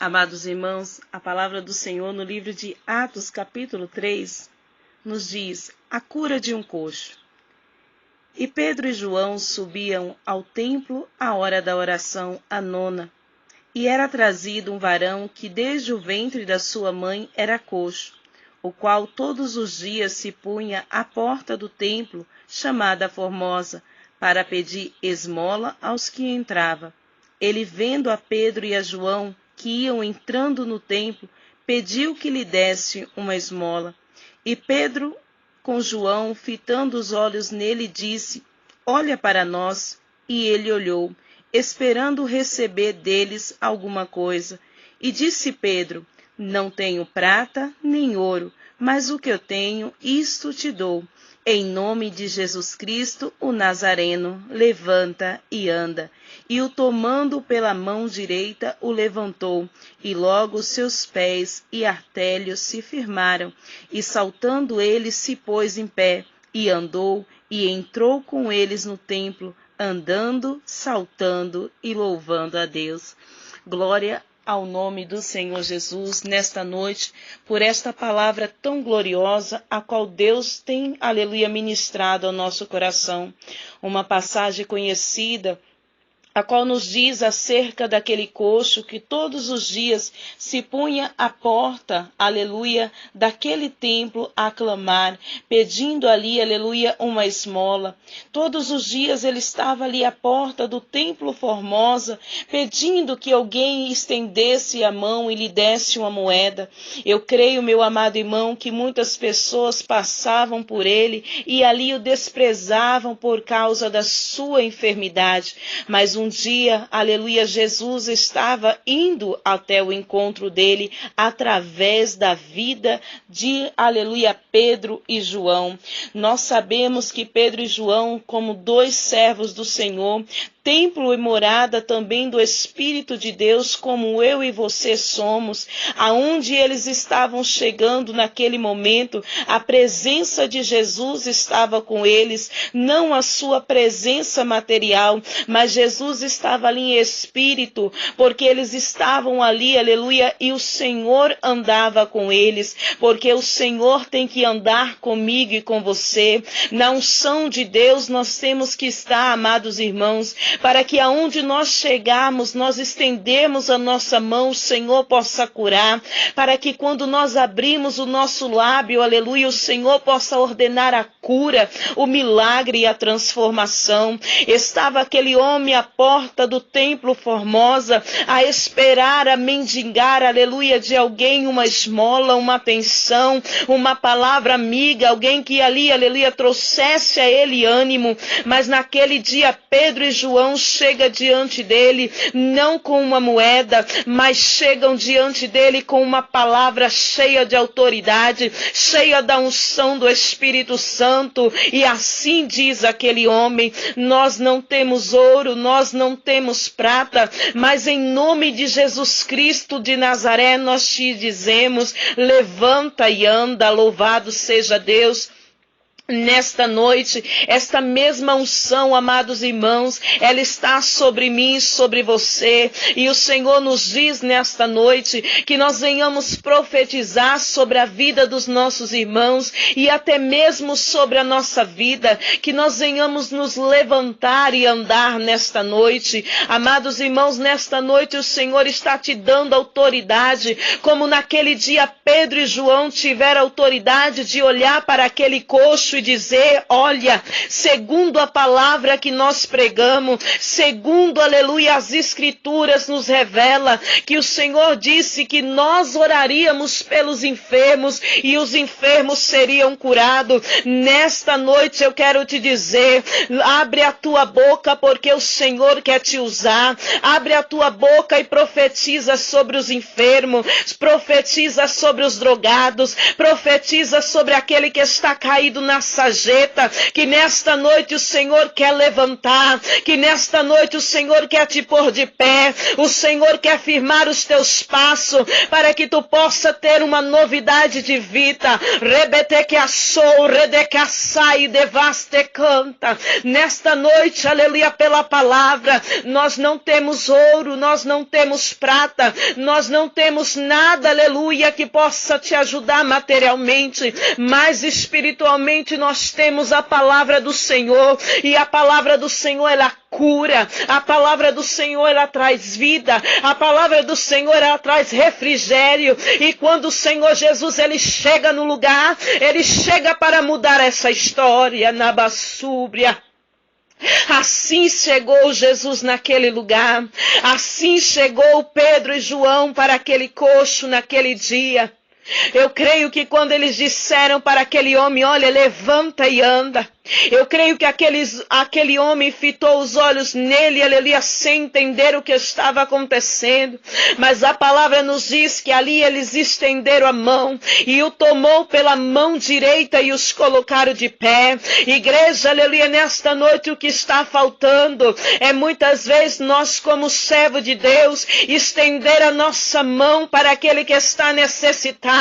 Amados irmãos, a palavra do Senhor no livro de Atos, capítulo 3, nos diz a cura de um coxo. E Pedro e João subiam ao templo à hora da oração, a nona, e era trazido um varão que desde o ventre da sua mãe era coxo, o qual todos os dias se punha à porta do templo, chamada Formosa, para pedir esmola aos que entravam. Ele, vendo a Pedro e a João, que iam entrando no templo, pediu que lhe desse uma esmola. E Pedro, com João, fitando os olhos nele, disse: Olha para nós. E ele olhou, esperando receber deles alguma coisa. E disse Pedro: Não tenho prata nem ouro, mas o que eu tenho, isto te dou. Em nome de Jesus Cristo, o Nazareno, levanta e anda. E o tomando pela mão direita, o levantou, e logo seus pés e artérios se firmaram, e saltando ele se pôs em pé, e andou, e entrou com eles no templo, andando, saltando e louvando a Deus. Glória ao nome do Senhor Jesus, nesta noite, por esta palavra tão gloriosa, a qual Deus tem, aleluia, ministrado ao nosso coração. Uma passagem conhecida, a qual nos diz acerca daquele coxo que todos os dias se punha à porta, aleluia, daquele templo a clamar, pedindo ali, aleluia, uma esmola. Todos os dias ele estava ali à porta do templo Formosa, pedindo que alguém estendesse a mão e lhe desse uma moeda. Eu creio, meu amado irmão, que muitas pessoas passavam por ele e ali o desprezavam por causa da sua enfermidade, mas um dia, aleluia, Jesus estava indo até o encontro dele através da vida de, aleluia, Pedro e João. Nós sabemos que Pedro e João, como dois servos do Senhor, templo e morada também do Espírito de Deus, como eu e você somos, aonde eles estavam chegando naquele momento, a presença de Jesus estava com eles, não a sua presença material, mas Jesus estava ali em espírito, porque eles estavam ali, aleluia, e o Senhor andava com eles, porque o Senhor tem que andar comigo e com você. Na unção de Deus nós temos que estar, amados irmãos, para que aonde nós chegarmos, nós estendemos a nossa mão, o Senhor possa curar, para que quando nós abrimos o nosso lábio, aleluia, o Senhor possa ordenar a cura, o milagre e a transformação. Estava aquele homem à porta do templo Formosa, a esperar, a mendigar, aleluia, de alguém uma esmola, uma atenção, uma palavra amiga, alguém que ali, aleluia, trouxesse a ele ânimo. Mas naquele dia Pedro e João chegam diante dele, não com uma moeda, mas chegam diante dele com uma palavra cheia de autoridade, cheia da unção do Espírito Santo. E assim diz aquele homem: nós não temos ouro, nós não temos prata, mas em nome de Jesus Cristo de Nazaré nós te dizemos: levanta e anda, louvado seja Deus. Nesta noite, esta mesma unção, amados irmãos, ela está sobre mim, sobre você, e o Senhor nos diz nesta noite que nós venhamos profetizar sobre a vida dos nossos irmãos e até mesmo sobre a nossa vida, que nós venhamos nos levantar e andar nesta noite. Amados irmãos, nesta noite o Senhor está te dando autoridade, como naquele dia Pedro e João tiveram autoridade de olhar para aquele coxo e dizer: olha, segundo a palavra que nós pregamos, segundo, aleluia, as escrituras nos revela que o Senhor disse que nós oraríamos pelos enfermos e os enfermos seriam curados. Nesta noite eu quero te dizer: abre a tua boca, porque o Senhor quer te usar. Abre a tua boca e profetiza sobre os enfermos, profetiza sobre os drogados, profetiza sobre aquele que está caído nas sarjeta, que nesta noite o Senhor quer levantar, que nesta noite o Senhor quer te pôr de pé, o Senhor quer firmar os teus passos, para que tu possa ter uma novidade de vida. Rebete que assou, redecaçai, devaste canta. Nesta noite, aleluia, pela palavra, nós não temos ouro, nós não temos prata, nós não temos nada, aleluia, que possa te ajudar materialmente, mas espiritualmente nós temos a palavra do Senhor, e a palavra do Senhor, ela cura, a palavra do Senhor, ela traz vida, a palavra do Senhor, ela traz refrigério, e quando o Senhor Jesus, ele chega no lugar, ele chega para mudar essa história, na Bassúbria. Assim chegou Jesus naquele lugar, assim chegou Pedro e João para aquele coxo naquele dia. Eu creio que quando eles disseram para aquele homem, olha, levanta e anda, eu creio que aquele homem fitou os olhos nele, aleluia, sem entender o que estava acontecendo. Mas a palavra nos diz que ali eles estenderam a mão e o tomou pela mão direita e os colocaram de pé. Igreja, aleluia, nesta noite o que está faltando é muitas vezes nós, como servo de Deus, estender a nossa mão para aquele que está necessitado,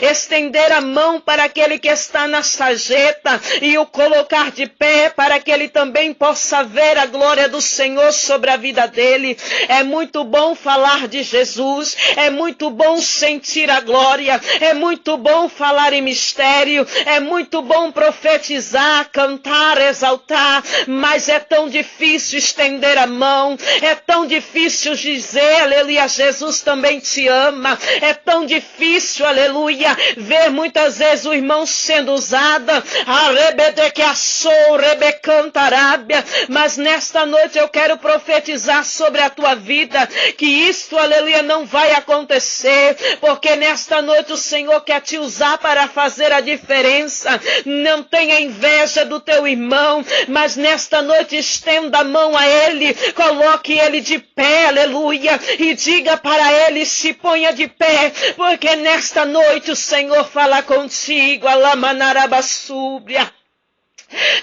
estender a mão para aquele que está na sarjeta e o colocar de pé para que ele também possa ver a glória do Senhor sobre a vida dele. É muito bom falar de Jesus, é muito bom sentir a glória, é muito bom falar em mistério, é muito bom profetizar, cantar, exaltar, mas é tão difícil estender a mão, é tão difícil dizer, aleluia, Jesus também te ama, é tão difícil, aleluia, ver muitas vezes o irmão sendo usado, mas nesta noite eu quero profetizar sobre a tua vida, que isto, aleluia, não vai acontecer, porque nesta noite o Senhor quer te usar para fazer a diferença. Não tenha inveja do teu irmão, mas nesta noite estenda a mão a ele, coloque ele de pé, aleluia, e diga para ele, se ponha de pé, porque nesta noite o Senhor fala contigo, alamanarabassúbria.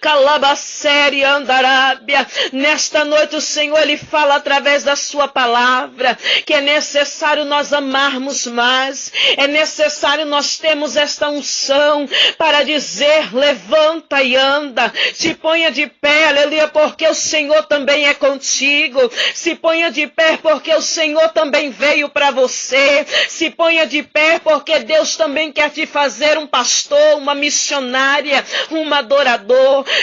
Calabacéria Andarábia. Nesta noite o Senhor, ele fala através da sua palavra que é necessário nós amarmos mais, é necessário nós termos esta unção para dizer, levanta e anda, se ponha de pé, aleluia, porque o Senhor também é contigo, se ponha de pé porque o Senhor também veio para você, se ponha de pé porque Deus também quer te fazer um pastor, uma missionária, uma adoradora.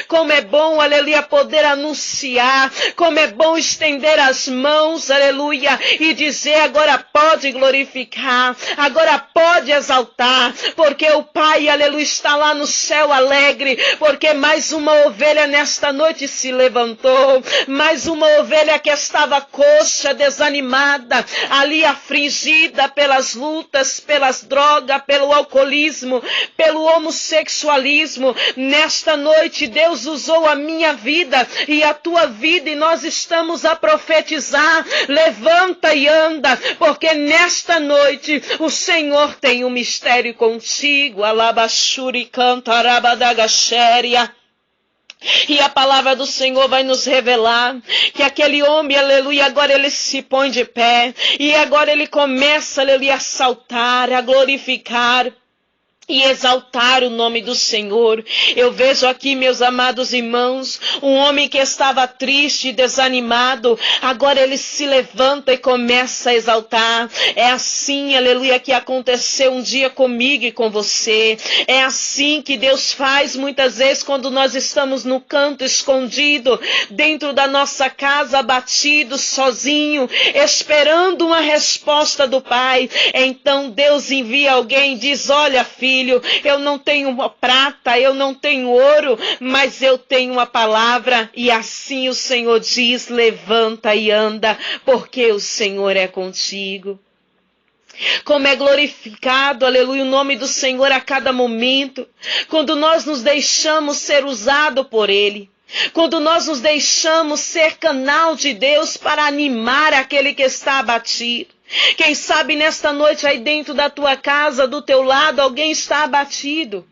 Como é bom, aleluia, poder anunciar, como é bom estender as mãos, aleluia, e dizer, agora pode glorificar, agora pode exaltar, porque o Pai, aleluia, está lá no céu alegre, porque mais uma ovelha nesta noite se levantou, mais uma ovelha que estava coxa, desanimada, ali afligida pelas lutas, pelas drogas, pelo alcoolismo, pelo homossexualismo. Nesta noite Deus usou a minha vida e a tua vida, e nós estamos a profetizar, levanta e anda, porque nesta noite o Senhor tem um mistério contigo, alabashuri cantarabadagashéria. E a palavra do Senhor vai nos revelar que aquele homem, aleluia, agora ele se põe de pé, e agora ele começa, aleluia, a saltar, a glorificar e exaltar o nome do Senhor. Eu vejo aqui, meus amados irmãos, um homem que estava triste, desanimado, agora ele se levanta e começa a exaltar. É assim, aleluia, que aconteceu um dia comigo e com você. É assim que Deus faz muitas vezes quando nós estamos no canto escondido, dentro da nossa casa, abatido, sozinho, esperando uma resposta do Pai. Então Deus envia alguém e diz, olha, filho, eu não tenho prata, eu não tenho ouro, mas eu tenho uma palavra, e assim o Senhor diz, levanta e anda, porque o Senhor é contigo. Como é glorificado, aleluia, o nome do Senhor a cada momento, quando nós nos deixamos ser usados por Ele. Quando nós nos deixamos ser canal de Deus para animar aquele que está abatido. Quem sabe nesta noite aí dentro da tua casa, do teu lado, alguém está abatido.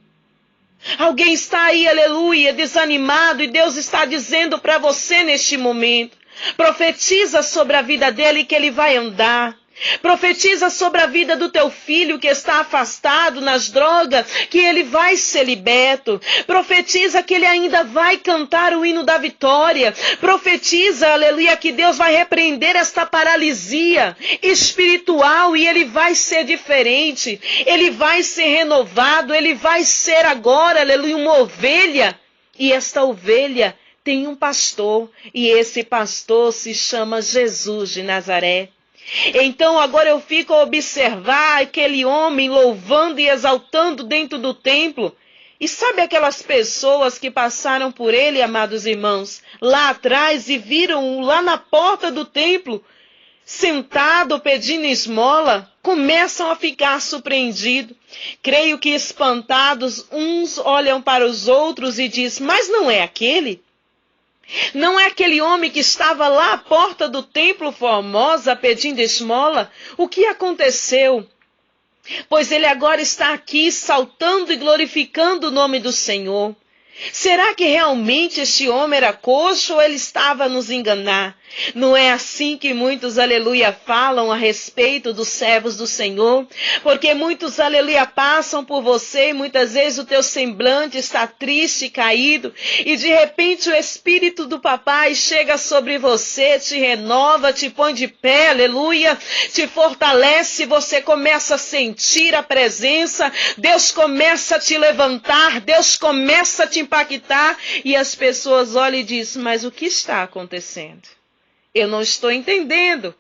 Alguém está aí, aleluia, desanimado, e Deus está dizendo para você neste momento: profetiza sobre a vida dele que ele vai andar. Profetiza sobre a vida do teu filho que está afastado nas drogas, que ele vai ser liberto. Profetiza que ele ainda vai cantar o hino da vitória. Profetiza, aleluia, que Deus vai repreender esta paralisia espiritual e ele vai ser diferente. Ele vai ser renovado, ele vai ser agora, aleluia, uma ovelha. E esta ovelha tem um pastor, e esse pastor se chama Jesus de Nazaré. Então agora eu fico a observar aquele homem louvando e exaltando dentro do templo. E sabe aquelas pessoas que passaram por ele, amados irmãos, lá atrás e viram-o lá na porta do templo, sentado pedindo esmola, começam a ficar surpreendidos. Creio que espantados, uns olham para os outros e dizem: mas não é aquele? Não é aquele homem que estava lá à porta do templo Formosa pedindo esmola? O que aconteceu? Pois ele agora está aqui saltando e glorificando o nome do Senhor. Será que realmente este homem era coxo ou ele estava a nos enganar? Não é assim que muitos, aleluia, falam a respeito dos servos do Senhor? Porque muitos, aleluia, passam por você e muitas vezes o teu semblante está triste e caído e de repente o Espírito do Papai chega sobre você, te renova, te põe de pé, aleluia, te fortalece, você começa a sentir a presença, Deus começa a te levantar, Deus começa a te impactar e as pessoas olham e dizem: mas o que está acontecendo? Eu não estou entendendo.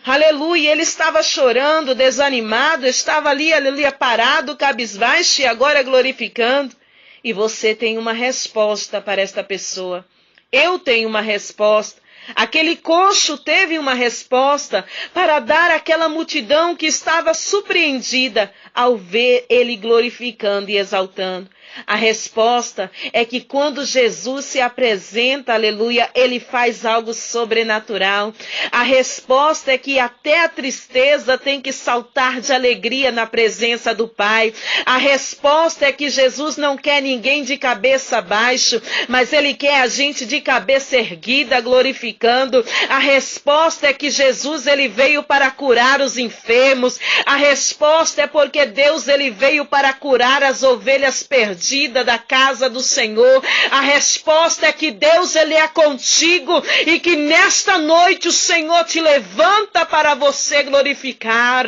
Aleluia, ele estava chorando, desanimado, estava ali, aleluia, parado, cabisbaixo e agora glorificando. E você tem uma resposta para esta pessoa. Eu tenho uma resposta. Aquele coxo teve uma resposta para dar àquela multidão que estava surpreendida ao ver ele glorificando e exaltando. A resposta é que quando Jesus se apresenta, aleluia, ele faz algo sobrenatural. A resposta é que até a tristeza tem que saltar de alegria na presença do Pai. A resposta é que Jesus não quer ninguém de cabeça baixa, mas ele quer a gente de cabeça erguida, glorificando. A resposta é que Jesus, ele veio para curar os enfermos. A resposta é porque Deus, ele veio para curar as ovelhas perdidas da casa do Senhor. A resposta é que Deus, ele é contigo e que nesta noite o Senhor te levanta para você glorificar.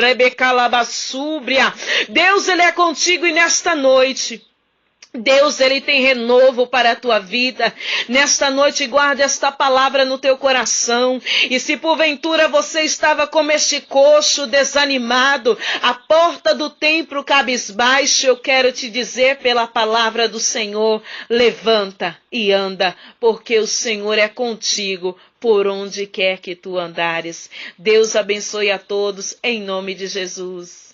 Deus, ele é contigo e nesta noite Deus, ele tem renovo para a tua vida. Nesta noite, guarde esta palavra no teu coração. E se porventura você estava como este coxo, desanimado, à porta do templo cabisbaixo, eu quero te dizer pela palavra do Senhor: levanta e anda, porque o Senhor é contigo por onde quer que tu andares. Deus abençoe a todos, em nome de Jesus.